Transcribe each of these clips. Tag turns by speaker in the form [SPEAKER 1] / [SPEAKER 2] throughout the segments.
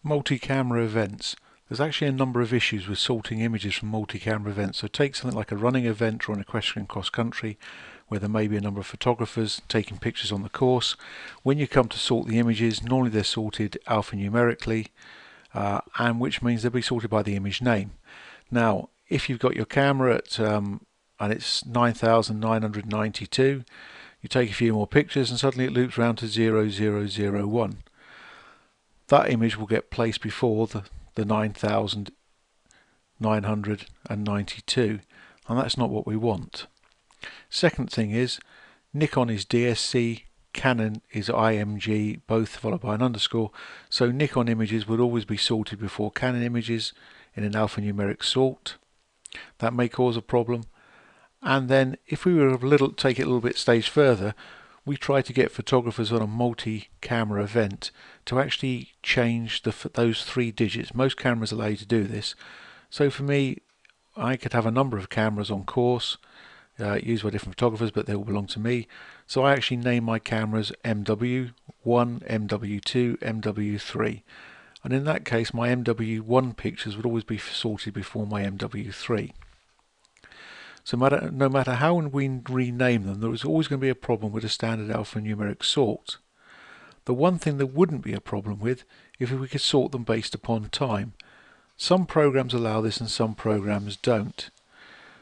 [SPEAKER 1] Multi-camera events. There's actually a number of issues with sorting images from multi-camera events. So take something like a running event or an equestrian cross-country where there may be a number of photographers taking pictures on the course. When you come to sort the images, normally they're sorted alphanumerically, and which means they'll be sorted by the image name. Now, if you've got your camera at and it's 9,992, you take a few more pictures and suddenly it loops around to 0001. That image will get placed before the 9,992, and that's not what we want. Second thing is, Nikon is DSC, Canon is IMG, both followed by an underscore, so Nikon images would always be sorted before Canon images in an alphanumeric sort. That may cause a problem. And then if we were take it a little bit stage further, we try to get photographers on a multi-camera event to actually change those 3 digits. Most cameras allow you to do this. So for me, I could have a number of cameras on course, used by different photographers, but they all belong to me. So I actually name my cameras MW1, MW2, MW3. And in that case, my MW1 pictures would always be sorted before my MW3. So no matter how we rename them, there is always going to be a problem with a standard alphanumeric sort. The one thing there wouldn't be a problem with if we could sort them based upon time. Some programs allow this and some programs don't.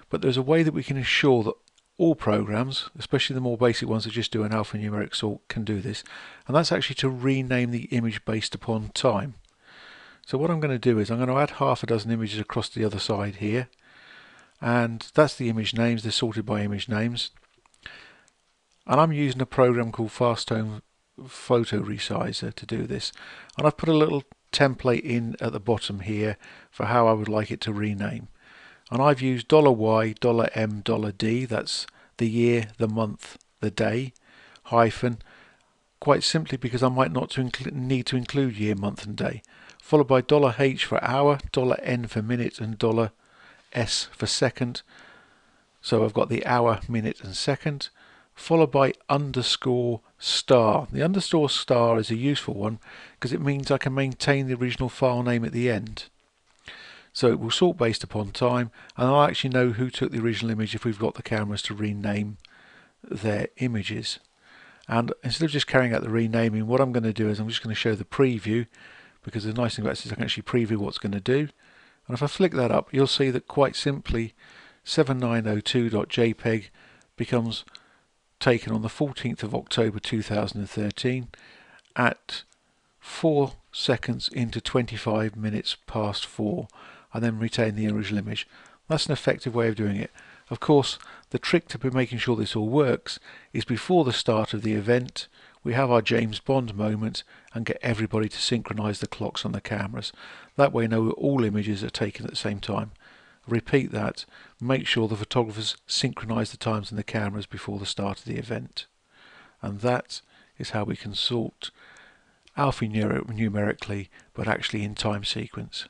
[SPEAKER 1] But there's a way that we can ensure that all programs, especially the more basic ones that just do an alphanumeric sort, can do this. And that's actually to rename the image based upon time. So what I'm going to do is I'm going to add half a dozen images across the other side here. And that's the image names. They're sorted by image names. And I'm using a program called faststone photo resizer to do this. And I've put a little template in at the bottom here for how I would like it to rename. And I've used $Y, $M, $D, that's the year, the month, the day, hyphen, quite simply because I might not need to include year, month and day, followed by $H for hour, $N for minute and $S for second. So I've got the hour, minute and second, followed by underscore star. The underscore star is a useful one because it means I can maintain the original file name at the end. So it will sort based upon time, and I'll actually know who took the original image if we've got the cameras to rename their images. And instead of just carrying out the renaming, what I'm going to do is I'm just going to show the preview, because the nice thing about this is I can actually preview what's going to do. And if I flick that up, you'll see that quite simply 7902.jpg becomes taken on the 14th of October 2013 at 4 seconds into 25 minutes past 4, and then retain the original image. That's an effective way of doing it. Of course, the trick to be making sure this all works is before the start of the event we have our James Bond moment and get everybody to synchronize the clocks on the cameras. That way know all images are taken at the same time. Repeat that. Make sure the photographers synchronize the times in the cameras before the start of the event. And that is how we can sort alphanumerically, but actually in time sequence.